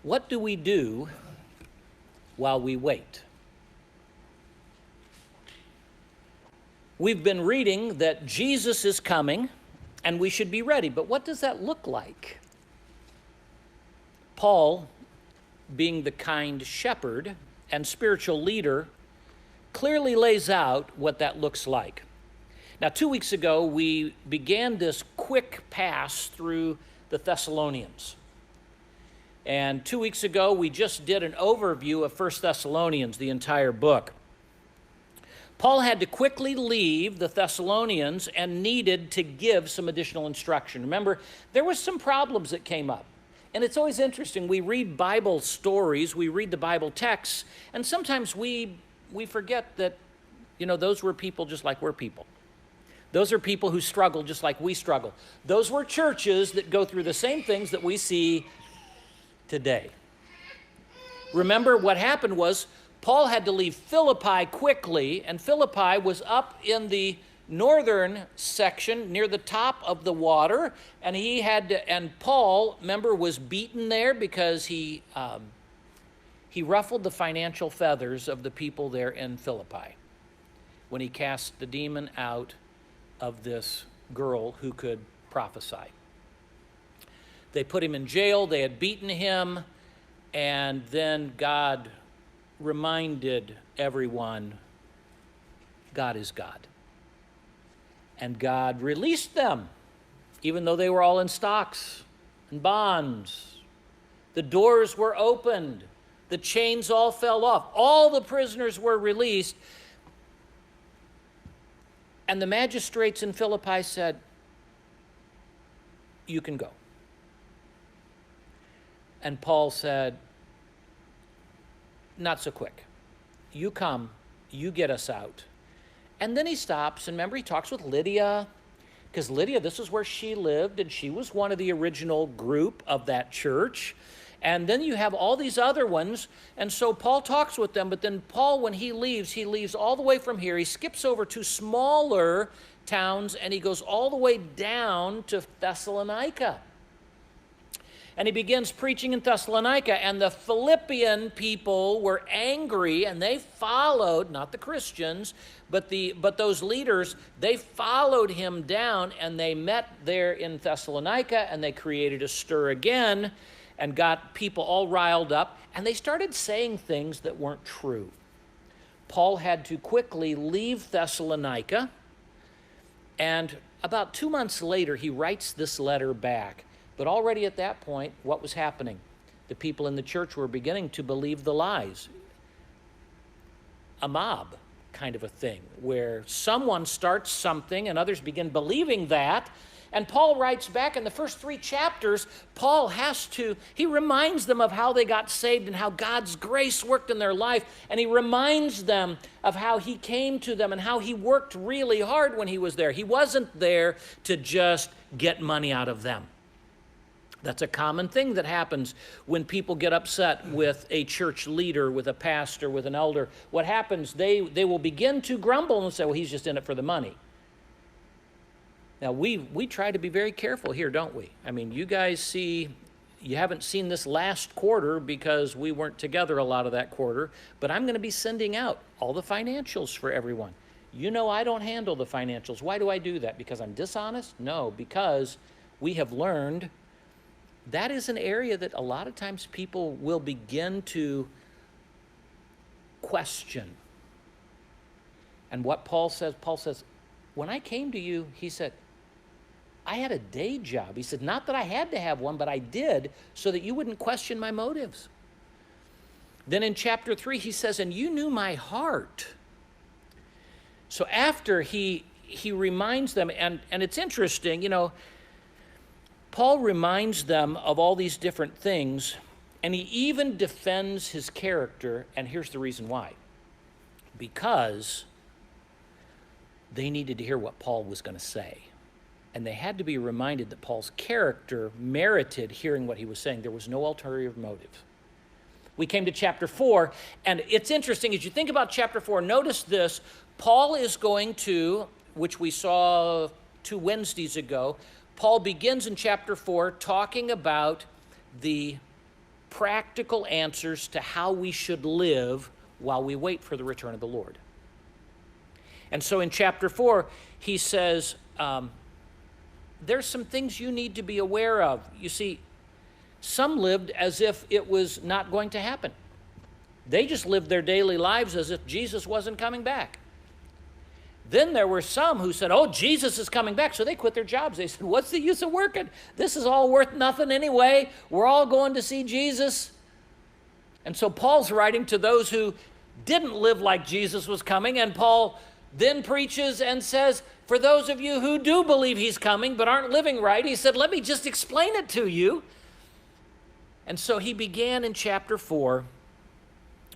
What do we do while we wait? We've been reading that Jesus is coming and we should be ready, but what does that look like? Paul, being the kind shepherd and spiritual leader, clearly lays out what that looks like. Now, 2 weeks ago, we began this quick pass through the Thessalonians. And 2 weeks ago, we just did an overview of 1Thessalonians, the entire book. Paul had to quickly leave the Thessalonians and needed to give some additional instruction. Remember, there was some problems that came up. And it's always interesting. We read Bible stories, we read the Bible texts, and sometimes we forget that, those were people just like we're people. Those are people who struggle just like we struggle. Those were churches that go through the same things that we see today. Remember, what happened was Paul had to leave Philippi quickly, and Philippi was up in the northern section near the top of the water, and Paul, remember, was beaten there because he ruffled the financial feathers of the people there in Philippi when he cast the demon out of this girl who could prophesy. They put him in jail, they had beaten him, and then God reminded everyone, God is God. And God released them, even though they were all in stocks and bonds. The doors were opened. The chains all fell off. All the prisoners were released. And the magistrates in Philippi said, you can go. And Paul said, not so quick. You come, you get us out. And then he stops, and remember, he talks with Lydia, because Lydia, this is where she lived, and she was one of the original group of that church. And then you have all these other ones, and so Paul talks with them, but then Paul, when he leaves all the way from here. He skips over to smaller towns, and he goes all the way down to Thessalonica. And he begins preaching in Thessalonica, and the Philippian people were angry, and they followed, not the Christians, but those leaders, they followed him down, and they met there in Thessalonica, and they created a stir again, and got people all riled up, and they started saying things that weren't true. Paul had to quickly leave Thessalonica, and about 2 months later, he writes this letter back. But already at that point, what was happening? The people in the church were beginning to believe the lies. A mob kind of a thing, where someone starts something and others begin believing that. And Paul writes back in the first 3 chapters, he reminds them of how they got saved and how God's grace worked in their life. And he reminds them of how he came to them and how he worked really hard when he was there. He wasn't there to just get money out of them. That's a common thing that happens when people get upset with a church leader, with a pastor, with an elder. What happens, they will begin to grumble and say, well, he's just in it for the money. Now, we try to be very careful here, don't we? I mean, you guys you haven't seen this last quarter because we weren't together a lot of that quarter, but I'm going to be sending out all the financials for everyone. I don't handle the financials. Why do I do that? Because I'm dishonest? No, because we have learned that is an area that a lot of times people will begin to question. And what Paul says, when I came to you, he said, I had a day job. He said, not that I had to have one, but I did so that you wouldn't question my motives. Then in chapter 3, he says, and you knew my heart. So after he reminds them, and it's interesting, Paul reminds them of all these different things, and he even defends his character, and here's the reason why. Because they needed to hear what Paul was going to say. And they had to be reminded that Paul's character merited hearing what he was saying. There was no ulterior motive. We came to chapter 4, and it's interesting, as you think about chapter 4, notice this. Paul is going to, which we saw 2 Wednesdays ago, Paul begins in chapter 4 talking about the practical answers to how we should live while we wait for the return of the Lord. And so in chapter 4, he says, there's some things you need to be aware of. You see, some lived as if it was not going to happen. They just lived their daily lives as if Jesus wasn't coming back. Then there were some who said, oh, Jesus is coming back. So they quit their jobs. They said, what's the use of working? This is all worth nothing anyway. We're all going to see Jesus. And so Paul's writing to those who didn't live like Jesus was coming. And Paul then preaches and says, for those of you who do believe he's coming but aren't living right, he said, let me just explain it to you. And so he began in chapter 4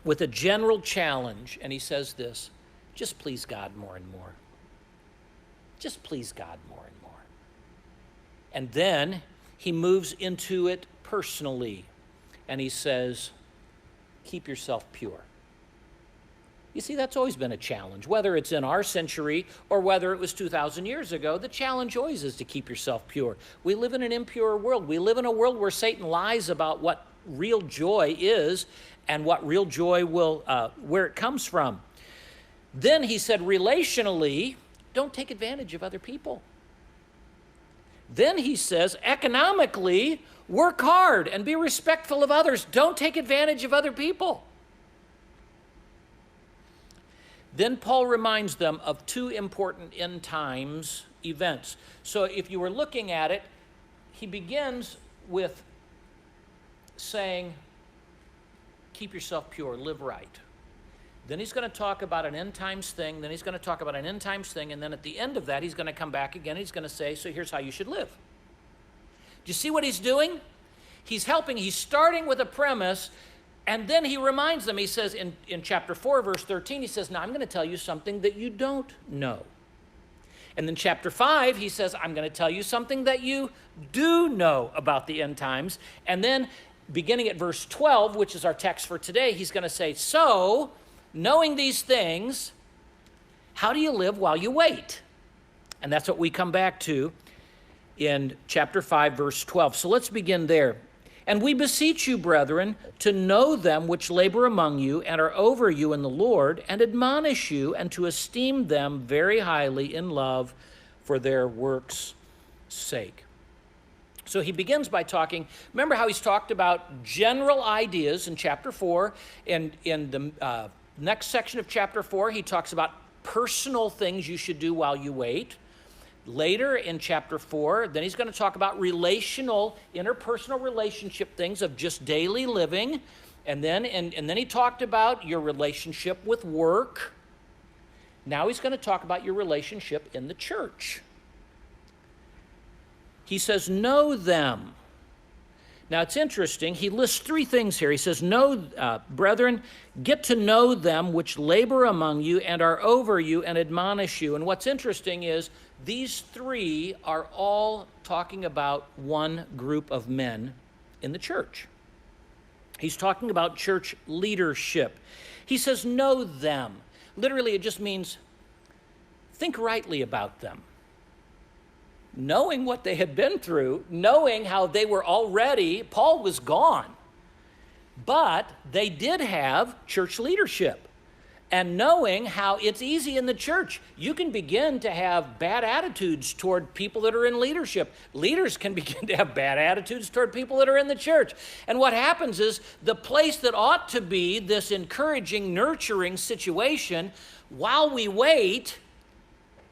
with a general challenge. And he says this, just please God more and more. Just please God more and more. And then he moves into it personally. And he says, keep yourself pure. You see, that's always been a challenge. Whether it's in our century or whether it was 2,000 years ago, the challenge always is to keep yourself pure. We live in an impure world. We live in a world where Satan lies about what real joy is and what real joy will, where it comes from. Then he said, relationally, don't take advantage of other people. Then he says, economically, work hard and be respectful of others. Don't take advantage of other people. Then Paul reminds them of two important end times events. So if you were looking at it, he begins with saying, keep yourself pure, live right. Then he's going to talk about an end times thing, then he's going to talk about an end times thing, and then at the end of that, he's going to come back again, he's going to say, so here's how you should live. Do you see what he's doing? He's helping, he's starting with a premise, and then he reminds them, he says in chapter 4, verse 13, he says, now I'm going to tell you something that you don't know. And then chapter 5, he says, I'm going to tell you something that you do know about the end times. And then beginning at verse 12, which is our text for today, he's going to say, so, knowing these things, how do you live while you wait? And that's what we come back to in chapter 5, verse 12. So let's begin there. And we beseech you, brethren, to know them which labor among you and are over you in the Lord, and admonish you, and to esteem them very highly in love for their works' sake. So he begins by talking, remember how he's talked about general ideas in chapter 4, and in the next section of chapter 4, he talks about personal things you should do while you wait. Later in chapter 4, then he's going to talk about relational, interpersonal relationship things of just daily living. And then he talked about your relationship with work. Now he's going to talk about your relationship in the church. He says, know them. Now it's interesting. He lists three things here. He says, know, brethren, get to know them which labor among you and are over you and admonish you. And what's interesting is these three are all talking about one group of men in the church. He's talking about church leadership. He says, know them. Literally, it just means think rightly about them. Knowing what they had been through, knowing how they were already, Paul was gone, but they did have church leadership. And knowing how it's easy in the church, you can begin to have bad attitudes toward people that are in leadership. Leaders can begin to have bad attitudes toward people that are in the church. And what happens is the place that ought to be this encouraging, nurturing situation, while we wait,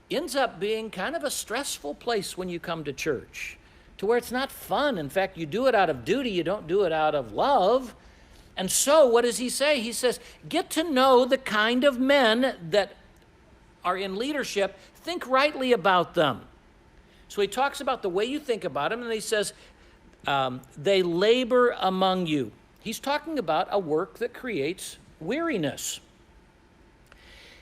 ends up being kind of a stressful place when you come to church, to where it's not fun. In fact, you do it out of duty, you don't do it out of love. And so what does he say? He says, get to know the kind of men that are in leadership. Think rightly about them. So he talks about the way you think about them, and he says, they labor among you. He's talking about a work that creates weariness.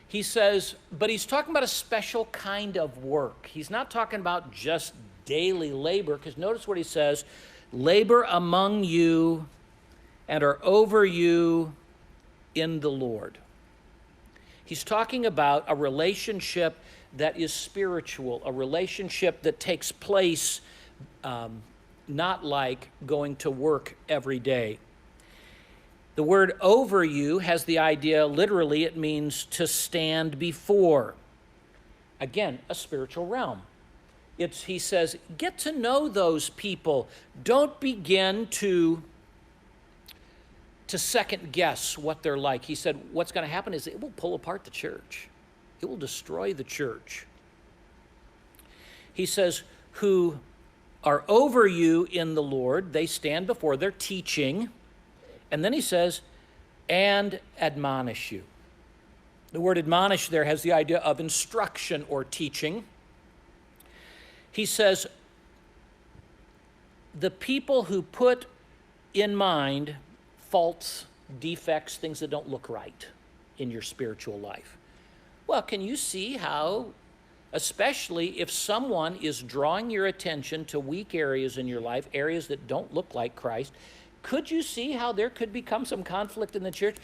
He says, but he's talking about a special kind of work. He's not talking about just daily labor, because notice what he says, labor among you and are over you in the Lord. He's talking about a relationship that is spiritual, a relationship that takes place not like going to work every day. The word over you has the idea, literally, it means to stand before. Again, a spiritual realm. He says, get to know those people. Don't begin to second guess what they're like. He said, what's going to happen is it will pull apart the church. It will destroy the church. He says, who are over you in the Lord, they stand before, they're teaching. And then he says, and admonish you. The word admonish there has the idea of instruction or teaching. He says, the people who put in mind faults, defects, things that don't look right in your spiritual life. Well, can you see how, especially if someone is drawing your attention to weak areas in your life, areas that don't look like Christ, could you see how there could become some conflict in the church?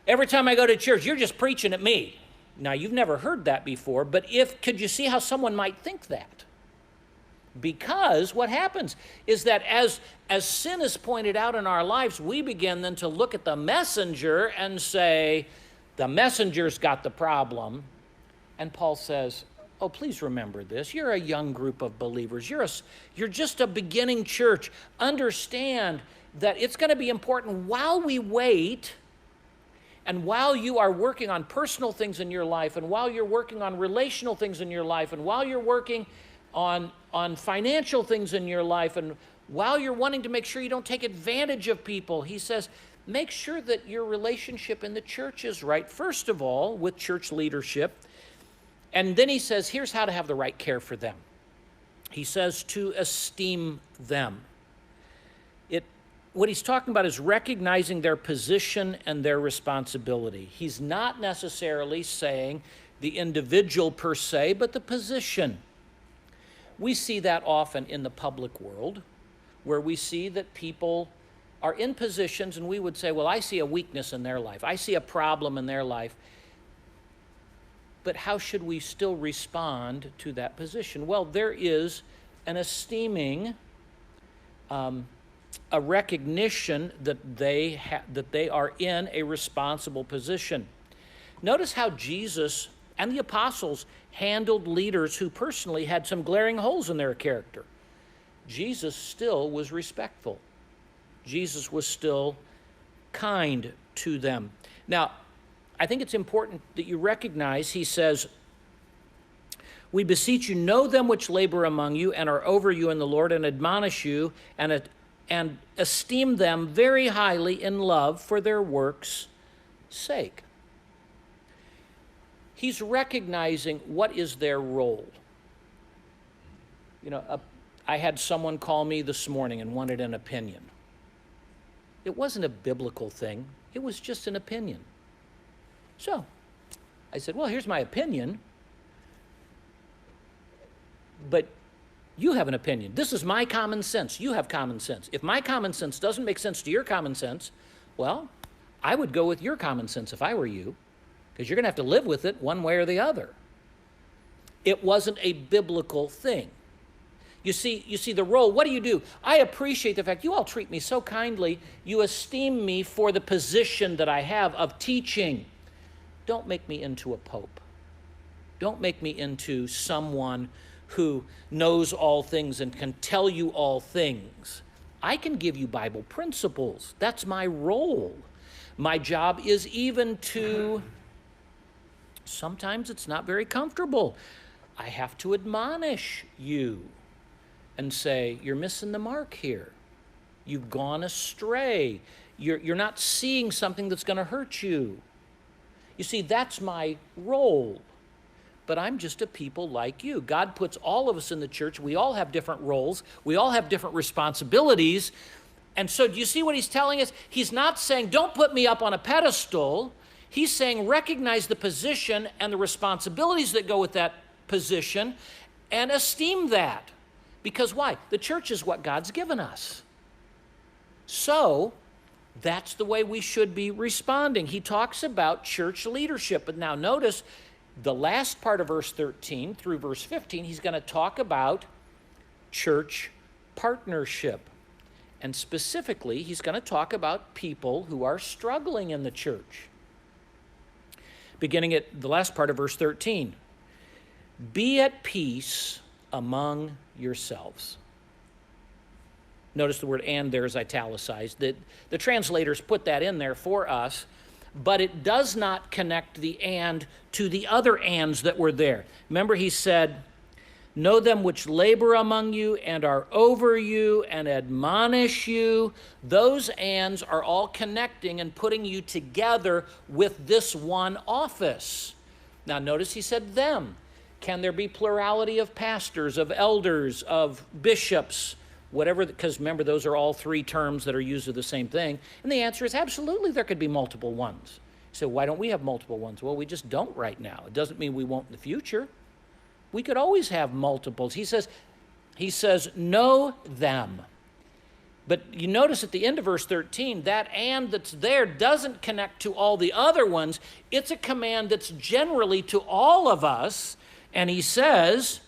Every time I go to church, you're just preaching at me. Now, you've never heard that before, but could you see how someone might think that? Because what happens is that as sin is pointed out in our lives, we begin then to look at the messenger and say, the messenger's got the problem. And Paul says, oh, please remember this. You're a young group of believers. You're just a beginning church. Understand that it's going to be important while we wait, and while you are working on personal things in your life, and while you're working on relational things in your life, and while you're working on financial things in your life, and while you're wanting to make sure you don't take advantage of people, he says, make sure that your relationship in the church is right, first of all, with church leadership. And then he says, here's how to have the right care for them. He says to esteem them. What he's talking about is recognizing their position and their responsibility. He's not necessarily saying the individual per se, but the position. We see that often in the public world, where we see that people are in positions and we would say, well, I see a weakness in their life. I see a problem in their life. But how should we still respond to that position? Well, there is an esteeming, a recognition that they are in a responsible position. Notice how Jesus and the apostles handled leaders who personally had some glaring holes in their character. Jesus still was respectful. Jesus was still kind to them. Now, I think it's important that you recognize, he says, we beseech you, know them which labor among you and are over you in the Lord, and admonish you, and esteem them very highly in love for their works' sake. He's recognizing what is their role. You know, I had someone call me this morning and wanted an opinion. It wasn't a biblical thing. It was just an opinion. So I said, well, here's my opinion, but you have an opinion. This is my common sense. You have common sense. If my common sense doesn't make sense to your common sense, well, I would go with your common sense if I were you, because you're going to have to live with it one way or the other. It wasn't a biblical thing. You see the role. What do? I appreciate the fact you all treat me so kindly. You esteem me for the position that I have of teaching. Don't make me into a pope. Don't make me into someone who knows all things and can tell you all things. I can give you Bible principles. That's my role. My job is even to, sometimes it's not very comfortable. I have to admonish you and say, you're missing the mark here. You've gone astray. You're not seeing something that's going to hurt you. You see, that's my role. But I'm just a people like you. God puts all of us in the church. We all have different roles. We all have different responsibilities. And so do you see what he's telling us? He's not saying, don't put me up on a pedestal. He's saying, recognize the position and the responsibilities that go with that position and esteem that. Because why? The church is what God's given us. So that's the way we should be responding. He talks about church leadership. But now notice, the last part of verse 13 through verse 15, he's going to talk about church partnership. And specifically, he's going to talk about people who are struggling in the church. Beginning at the last part of verse 13. Be at peace among yourselves. Notice the word "and" there is italicized. The translators put that in there for us, but it does not connect the "and" to the other "ands" that were there. Remember, he said, know them which labor among you and are over you and admonish you. Those "ands" are all connecting and putting you together with this one office. Now notice he said them. Can there be plurality of pastors, of elders, of bishops, whatever? Because remember, those are all three terms that are used of the same thing. And the answer is absolutely there could be multiple ones. So why don't we have multiple ones? Well, we just don't right now. It doesn't mean we won't in the future. We could always have multiples. He says, know them. But you notice at the end of verse 13, that "and" that's there doesn't connect to all the other ones. It's a command that's generally to all of us. And he says,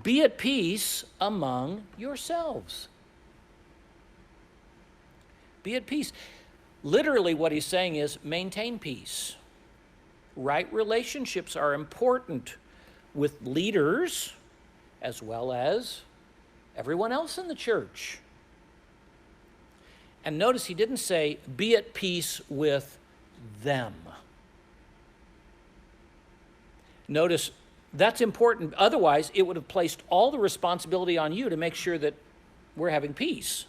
be at peace among yourselves. Be at peace. Literally what he's saying is maintain peace. Right relationships are important with leaders as well as everyone else in the church. And notice he didn't say be at peace with them. Notice that's important. Otherwise, it would have placed all the responsibility on you to make sure that we're having peace.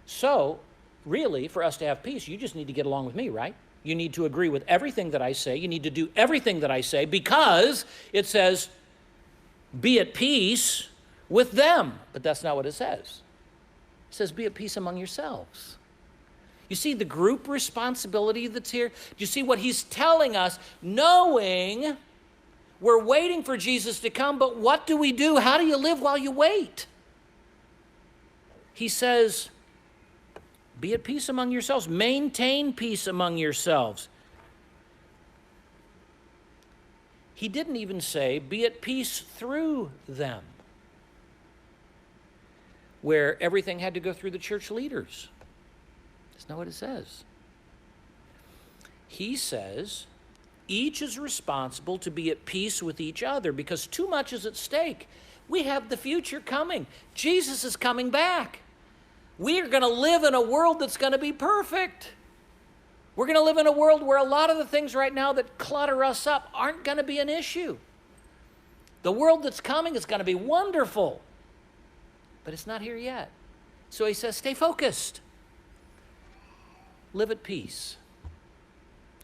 So, really, for us to have peace, you just need to get along with me, right? You need to agree with everything that I say. You need to do everything that I say because it says, be at peace with them. But that's not what it says. It says, be at peace among yourselves. You see the group responsibility that's here? Do you see what he's telling us? Knowing we're waiting for Jesus to come, but what do we do? How do you live while you wait? He says, be at peace among yourselves. Maintain peace among yourselves. He didn't even say, be at peace through them, where everything had to go through the church leaders. That's not what it says. He says, each is responsible to be at peace with each other because too much is at stake. We have the future coming. Jesus is coming back. We are going to live in a world that's going to be perfect. We're going to live in a world where a lot of the things right now that clutter us up aren't going to be an issue. The world that's coming is going to be wonderful, but it's not here yet. So he says, stay focused. Live at peace.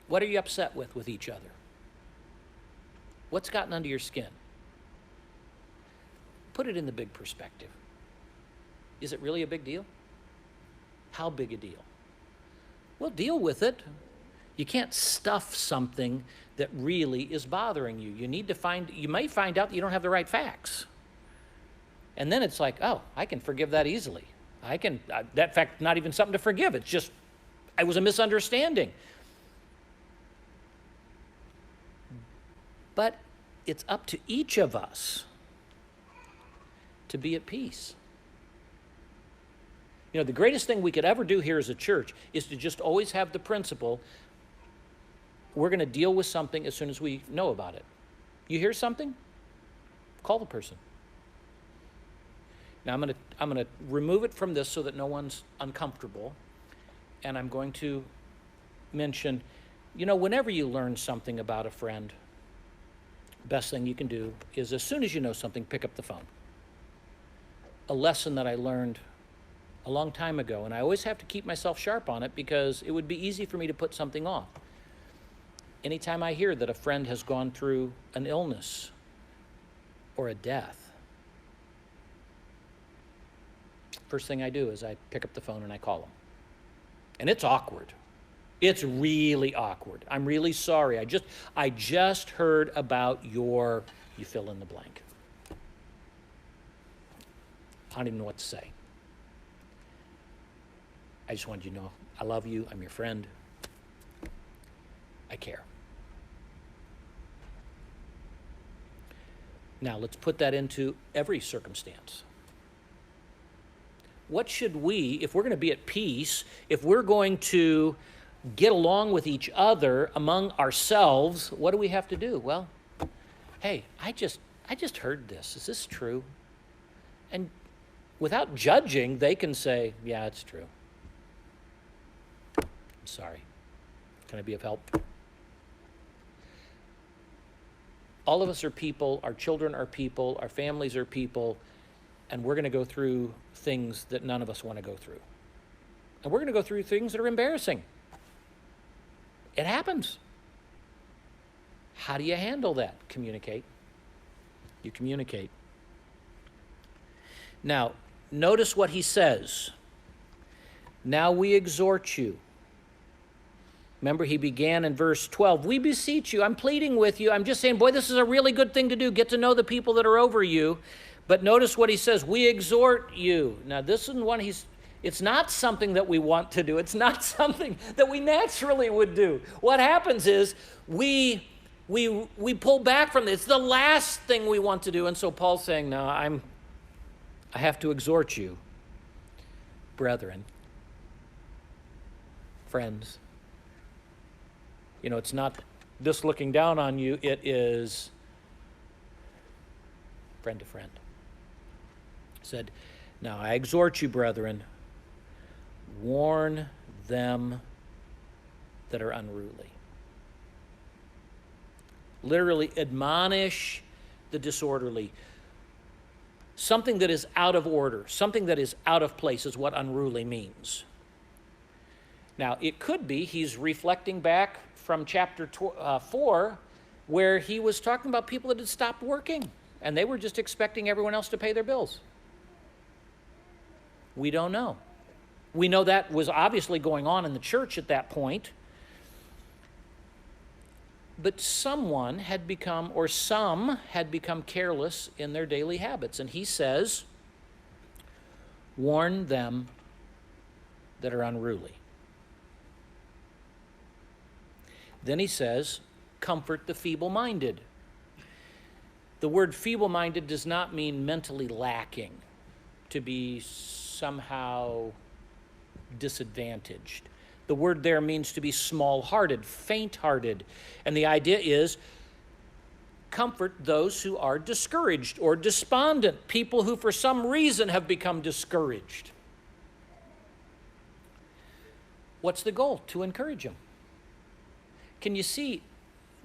What are you upset with each other? What's gotten under your skin? Put it in the big perspective. Is it really a big deal? How big a deal? Well, deal with it. You can't stuff something that really is bothering you. You may find out that you don't have the right facts. And then it's like, oh, I can forgive that easily. That fact, not even something to forgive. It's just, it was a misunderstanding. But it's up to each of us to be at peace. You know, the greatest thing we could ever do here as a church is to just always have the principle, we're going to deal with something as soon as we know about it. You hear something? Call the person. Now, I'm going to remove it from this so that no one's uncomfortable. And I'm going to mention, you know, whenever you learn something about a friend, best thing you can do is as soon as you know something, pick up the phone. A lesson that I learned a long time ago, and I always have to keep myself sharp on it because it would be easy for me to put something off. Anytime I hear that a friend has gone through an illness or a death, first thing I do is I pick up the phone and I call them. And it's awkward. It's really awkward. I'm really sorry. I just heard about your, you fill in the blank. I don't even know what to say. I just wanted you to know I love you. I'm your friend. I care. Now let's put that into every circumstance. what should we, if we're going to be at peace, if we're going to get along with each other among ourselves, what do we have to do? Well, hey, I just heard this. Is this true? And without judging, they can say, yeah, it's true. I'm sorry. Can I be of help? All of us are people, our children are people, our families are people, and we're going to go through things that none of us want to go through. And we're going to go through things that are embarrassing. It happens. How do you handle that? Communicate. You communicate. Now, notice what he says. Now we exhort you. Remember, he began in verse 12. We beseech you. I'm pleading with you. I'm just saying, boy, this is a really good thing to do. Get to know the people that are over you. But notice what he says. We exhort you. Now, this is one it's not something that we want to do. It's not something that we naturally would do. What happens is we pull back from this. It's the last thing we want to do. And so Paul's saying, no, I have to exhort you, brethren, friends. You know, it's not this looking down on you. It is friend to friend. He said, now I exhort you, brethren, warn them that are unruly. Literally, admonish the disorderly. Something that is out of order, something that is out of place is what unruly means. Now, it could be he's reflecting back from chapter 4, where he was talking about people that had stopped working, and they were just expecting everyone else to pay their bills. We don't know. We know that was obviously going on in the church at that point. But someone had become, or some had become careless in their daily habits. And he says, warn them that are unruly. Then he says, comfort the feeble-minded. The word feeble-minded does not mean mentally lacking, to be somehow disadvantaged. The word there means to be small-hearted, faint-hearted. And the idea is comfort those who are discouraged or despondent, people who for some reason have become discouraged. What's the goal? To encourage them. Can you see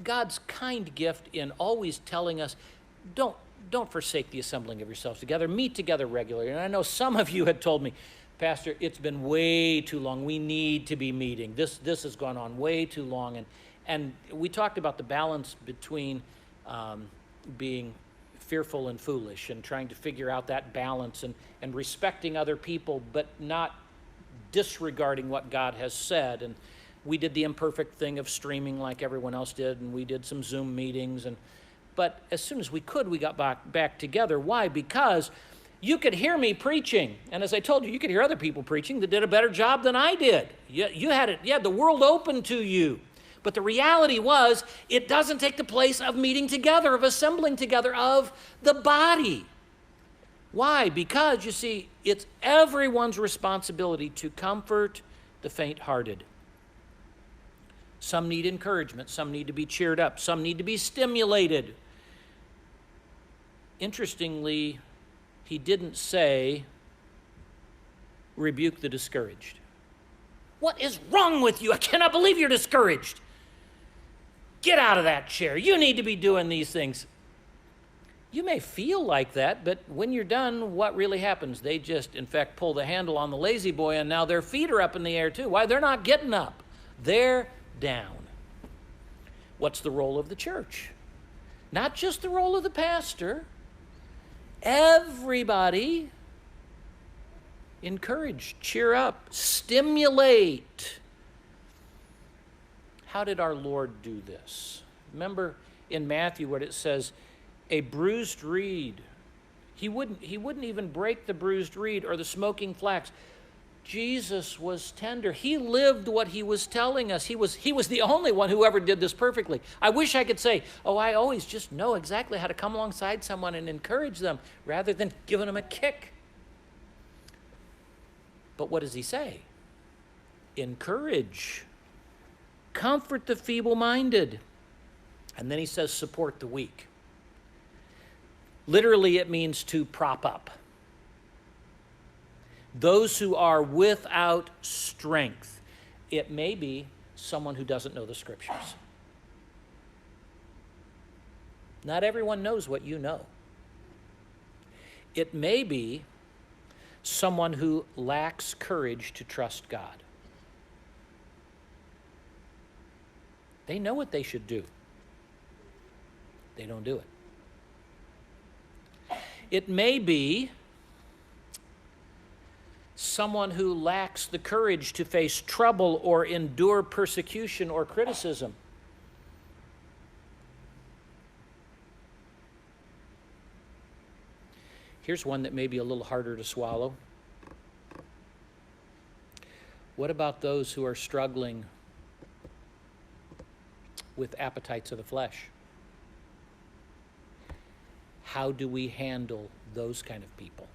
God's kind gift in always telling us, don't forsake the assembling of yourselves together, meet together regularly. And I know some of you had told me, Pastor, it's been way too long. We need to be meeting. This has gone on way too long. And we talked about the balance between being fearful and foolish and trying to figure out that balance and respecting other people, but not disregarding what God has said. And we did the imperfect thing of streaming like everyone else did, and we did some Zoom meetings. But as soon as we could, we got back together. Why? Because you could hear me preaching, and as I told you, you could hear other people preaching that did a better job than I did. You had the world open to you. But the reality was, it doesn't take the place of meeting together, of assembling together, of the body. Why? Because, you see, it's everyone's responsibility to comfort the faint-hearted. Some need encouragement. Some need to be cheered up. Some need to be stimulated. Interestingly, he didn't say, rebuke the discouraged. What is wrong with you? I cannot believe you're discouraged. Get out of that chair. You need to be doing these things. You may feel like that, but when you're done, what really happens? They just, in fact, pull the handle on the lazy boy, and now their feet are up in the air too. Why? They're not getting up. They're down. What's the role of the church? Not just the role of the pastor. Everybody encourage, cheer up, stimulate. How did our Lord do this? Remember in Matthew what it says, a bruised reed. He wouldn't even break the bruised reed or the smoking flax. Jesus was tender. He lived what he was telling us. He was the only one who ever did this perfectly. I wish I could say, I always just know exactly how to come alongside someone and encourage them rather than giving them a kick. But what does he say? Encourage. Comfort the feeble-minded. And then he says, support the weak. Literally, it means to prop up. Those who are without strength. It may be someone who doesn't know the Scriptures. Not everyone knows what you know. It may be someone who lacks courage to trust God. They know what they should do. They don't do it. It may be someone who lacks the courage to face trouble or endure persecution or criticism. Here's one that may be a little harder to swallow. What about those who are struggling with appetites of the flesh? How do we handle those kind of people?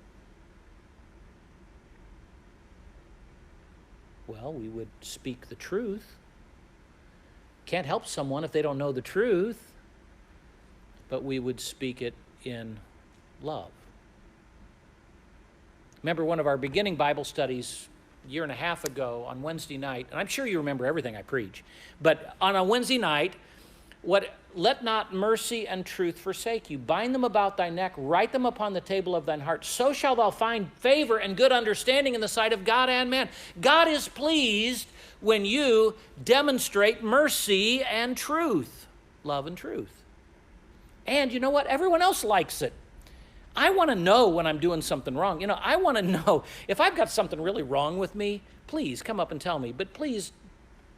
Well, we would speak the truth. Can't help someone if they don't know the truth, but we would speak it in love. Remember one of our beginning Bible studies a year and a half ago on Wednesday night, and I'm sure you remember everything I preach, but on a Wednesday night, let not mercy and truth forsake you. Bind them about thy neck, write them upon the table of thine heart. So shalt thou find favor and good understanding in the sight of God and man. God is pleased when you demonstrate mercy and truth, love and truth. And you know what? Everyone else likes it. I want to know when I'm doing something wrong. I want to know if I've got something really wrong with me, please come up and tell me. But please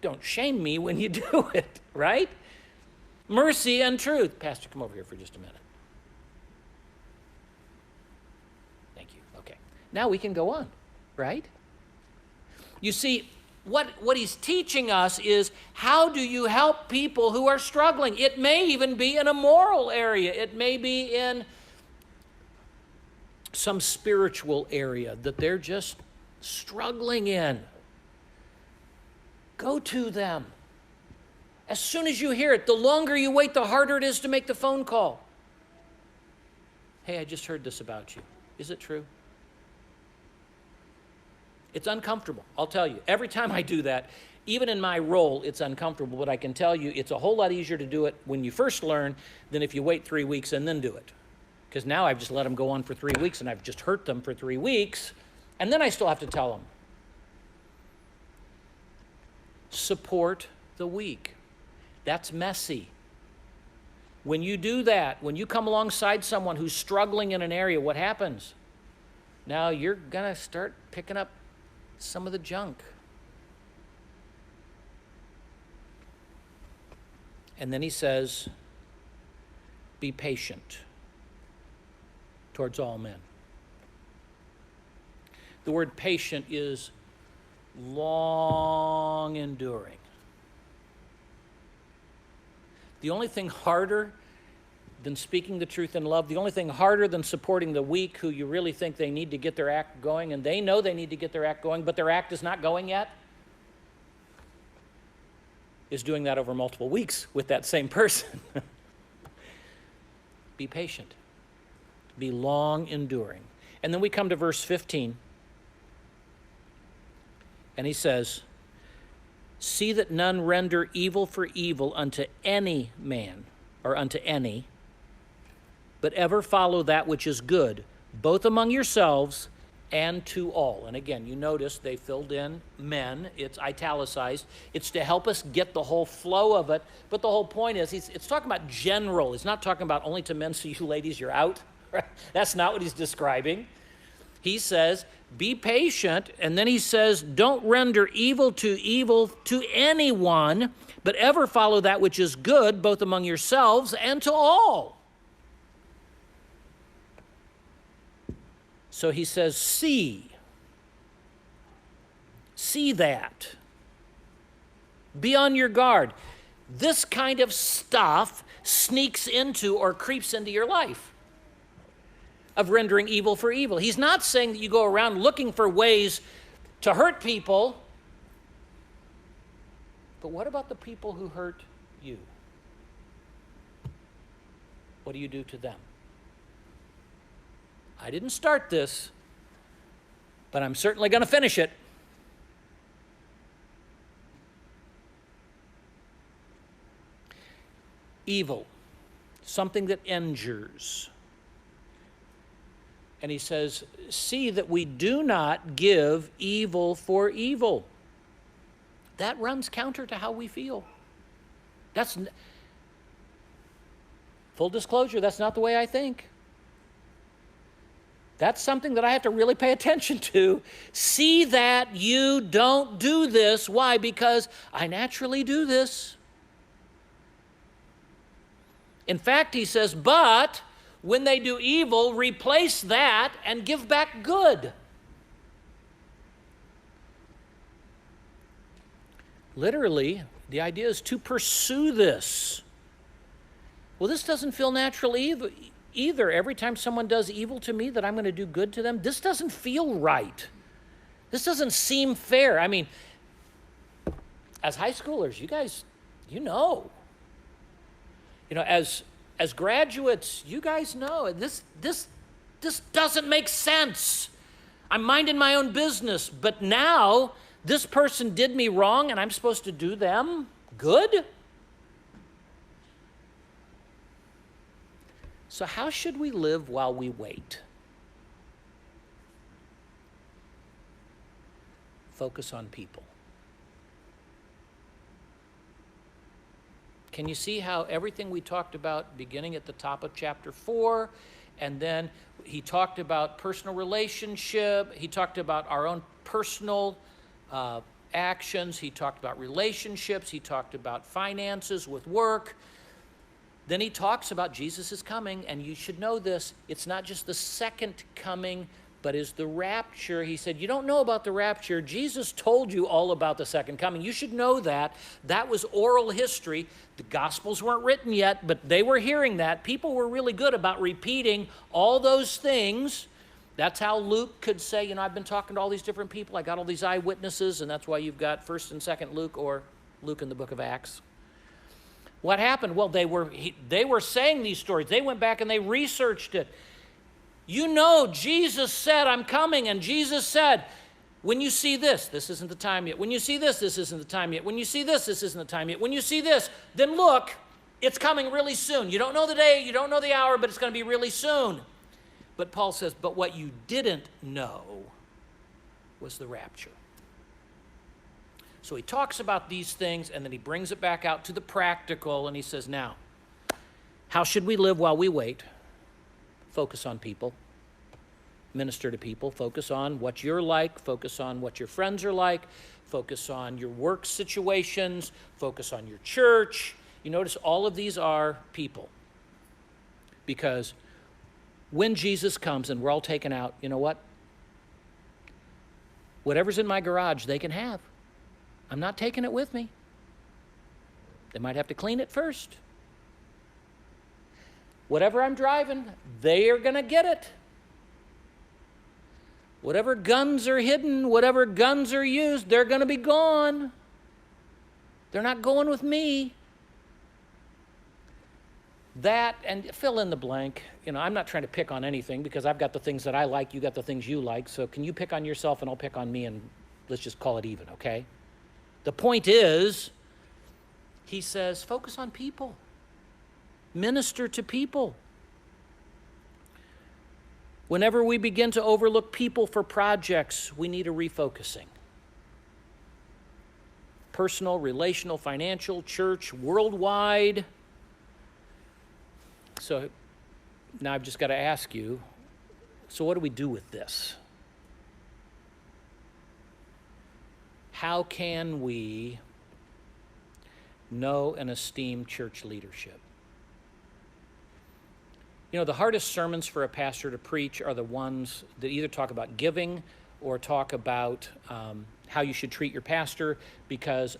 don't shame me when you do it, right? Mercy and truth. Pastor, come over here for just a minute. Thank you. Okay. Now we can go on, right? You see, what he's teaching us is how do you help people who are struggling? It may even be in a moral area. It may be in some spiritual area that they're just struggling in. Go to them. As soon as you hear it, the longer you wait, the harder it is to make the phone call. Hey, I just heard this about you. Is it true? It's uncomfortable, I'll tell you. Every time I do that, even in my role, it's uncomfortable, but I can tell you it's a whole lot easier to do it when you first learn than if you wait 3 weeks and then do it. Because now I've just let them go on for 3 weeks and I've just hurt them for 3 weeks, and then I still have to tell them. Support the weak. That's messy. When you do that, when you come alongside someone who's struggling in an area, what happens? Now you're going to start picking up some of the junk. And then he says, be patient towards all men. The word patient is long enduring. The only thing harder than speaking the truth in love, the only thing harder than supporting the weak who you really think they need to get their act going, and they know they need to get their act going, but their act is not going yet, is doing that over multiple weeks with that same person. Be patient. Be long enduring. And then we come to verse 15, and he says, see that none render evil for evil unto any man, or unto any, but ever follow that which is good, both among yourselves and to all. And again, you notice they filled in men. It's italicized. It's to help us get the whole flow of it. But the whole point is, it's talking about general. He's not talking about only to men, so you ladies, you're out. Right? That's not what he's describing. He says, be patient, and then he says, don't render evil to anyone, but ever follow that which is good, both among yourselves and to all. So he says, see that. Be on your guard. This kind of stuff sneaks into or creeps into your life of rendering evil for evil. He's not saying that you go around looking for ways to hurt people. But what about the people who hurt you? What do you do to them? I didn't start this, but I'm certainly going to finish it. Evil, something that injures. And he says, see that we do not give evil for evil. That runs counter to how we feel. That's, full disclosure, that's not the way I think. That's something that I have to really pay attention to. See that you don't do this. Why? Because I naturally do this. In fact, he says, but when they do evil, replace that and give back good. Literally, the idea is to pursue this. Well, this doesn't feel natural either. Every time someone does evil to me, that I'm going to do good to them. This doesn't feel right. This doesn't seem fair. I mean, as high schoolers, you guys, you know. You know, as graduates, you guys know this doesn't make sense. I'm minding my own business, but now this person did me wrong and I'm supposed to do them good? So how should we live while we wait? Focus on people. Can you see how everything we talked about beginning at the top of chapter 4, and then he talked about personal relationship, he talked about our own personal actions, he talked about relationships, he talked about finances with work. Then he talks about Jesus is coming, and you should know this, it's not just the second coming, but is the rapture. He said, you don't know about the rapture. Jesus told you all about the second coming. You should know that. That was oral history. The Gospels weren't written yet, but they were hearing that. People were really good about repeating all those things. That's how Luke could say, you know, I've been talking to all these different people. I got all these eyewitnesses, and that's why you've got 1st and 2nd Luke, or Luke in the book of Acts. What happened? Well, they were saying these stories. They went back and they researched it. You know, Jesus said, I'm coming, and Jesus said, when you see this, this isn't the time yet. When you see this, this isn't the time yet. When you see this, this isn't the time yet. When you see this, then look, it's coming really soon. You don't know the day, you don't know the hour, but it's going to be really soon. But Paul says, but what you didn't know was the rapture. So he talks about these things, and then he brings it back out to the practical, and he says, now, how should we live while we wait? Focus on people. Minister to people. Focus on what you're like. Focus on what your friends are like. Focus on your work situations. Focus on your church. You notice all of these are people. Because when Jesus comes and we're all taken out, you know what? Whatever's in my garage, they can have. I'm not taking it with me. They might have to clean it first. Whatever I'm driving, they are going to get it. Whatever guns are hidden, whatever guns are used, they're going to be gone. They're not going with me. That, and fill in the blank. You know, I'm not trying to pick on anything because I've got the things that I like, you got the things you like. So can you pick on yourself and I'll pick on me, and let's just call it even, okay? The point is, he says, focus on people. Minister to people. Whenever we begin to overlook people for projects, we need a refocusing. Personal, relational, financial, church, worldwide. So now I've just got to ask you, so what do we do with this? How can we know and esteem church leadership? You know, the hardest sermons for a pastor to preach are the ones that either talk about giving or talk about how you should treat your pastor, because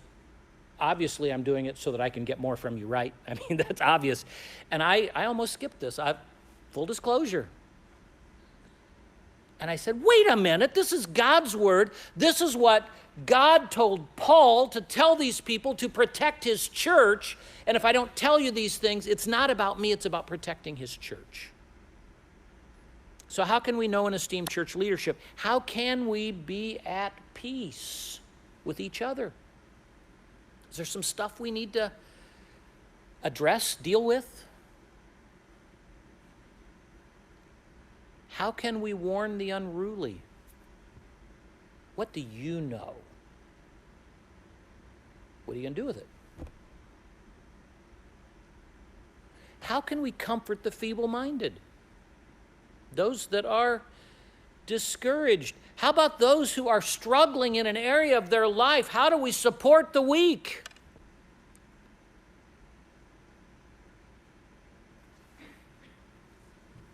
obviously I'm doing it so that I can get more from you, right? I mean, that's obvious. And I almost skipped this. Full disclosure. And I said, wait a minute, this is God's word. This is what God told Paul to tell these people to protect his church. And if I don't tell you these things, it's not about me, it's about protecting his church. So how can we know and esteem church leadership? How can we be at peace with each other? Is there some stuff we need to address, deal with? How can we warn the unruly? What do you know? What are you going to do with it? How can we comfort the feeble-minded? Those that are discouraged. How about those who are struggling in an area of their life? How do we support the weak?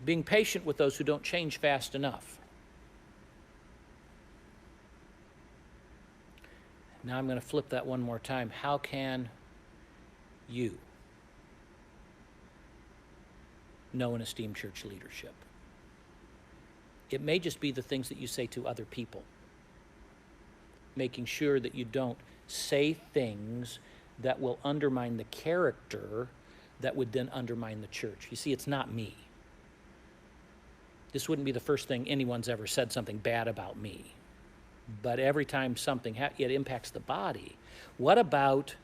Being patient with those who don't change fast enough. Now I'm going to flip that one more time. How can you know and esteem church leadership? It may just be the things that you say to other people. Making sure that you don't say things that will undermine the character that would then undermine the church. You see, it's not me. This wouldn't be the first thing anyone's ever said something bad about me. But every time something it impacts the body. What about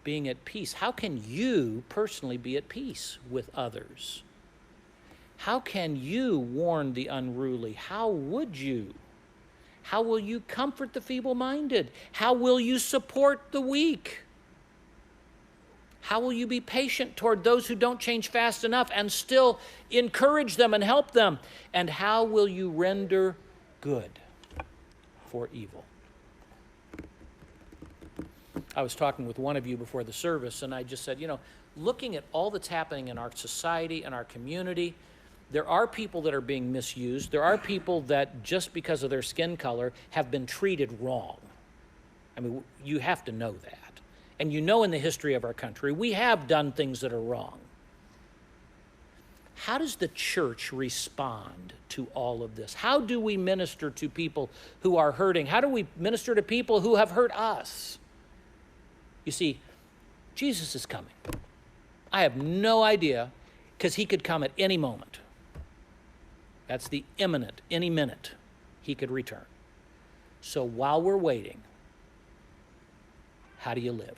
being at peace? How can you personally be at peace with others? How can you warn the unruly? How would you? How will you comfort the feeble-minded? How will you support the weak? How will you be patient toward those who don't change fast enough and still encourage them and help them? And how will you render good for evil? I was talking with one of you before the service, and I just said, looking at all that's happening in our society and our community, there are people that are being misused. There are people that, just because of their skin color, have been treated wrong. I mean, you have to know that. And in the history of our country, we have done things that are wrong. How does the church respond to all of this? How do we minister to people who are hurting? How do we minister to people who have hurt us? You see, Jesus is coming. I have no idea, because he could come at any moment. That's the imminent, any minute he could return. So while we're waiting, how do you live?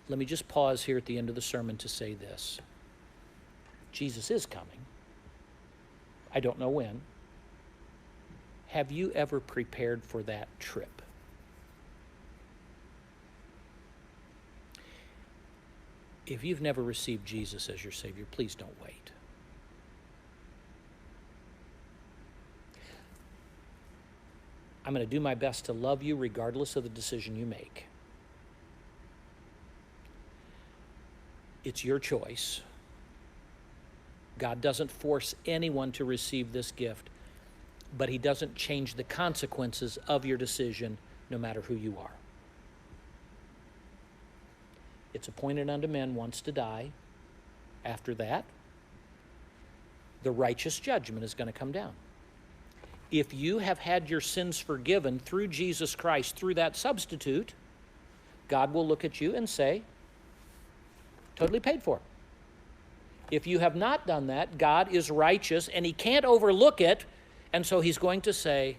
Let me just pause here at the end of the sermon to say this. Jesus is coming. I don't know when. Have you ever prepared for that trip? If you've never received Jesus as your Savior, please don't wait. I'm going to do my best to love you regardless of the decision you make. It's your choice. God doesn't force anyone to receive this gift, but he doesn't change the consequences of your decision no matter who you are. It's appointed unto men once to die. After that, the righteous judgment is going to come down. If you have had your sins forgiven through Jesus Christ, through that substitute, God will look at you and say, totally paid for. If you have not done that, God is righteous and he can't overlook it, and so he's going to say,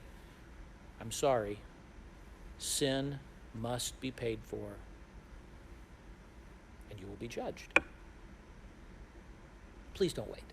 I'm sorry, sin must be paid for, and you will be judged. Please don't wait.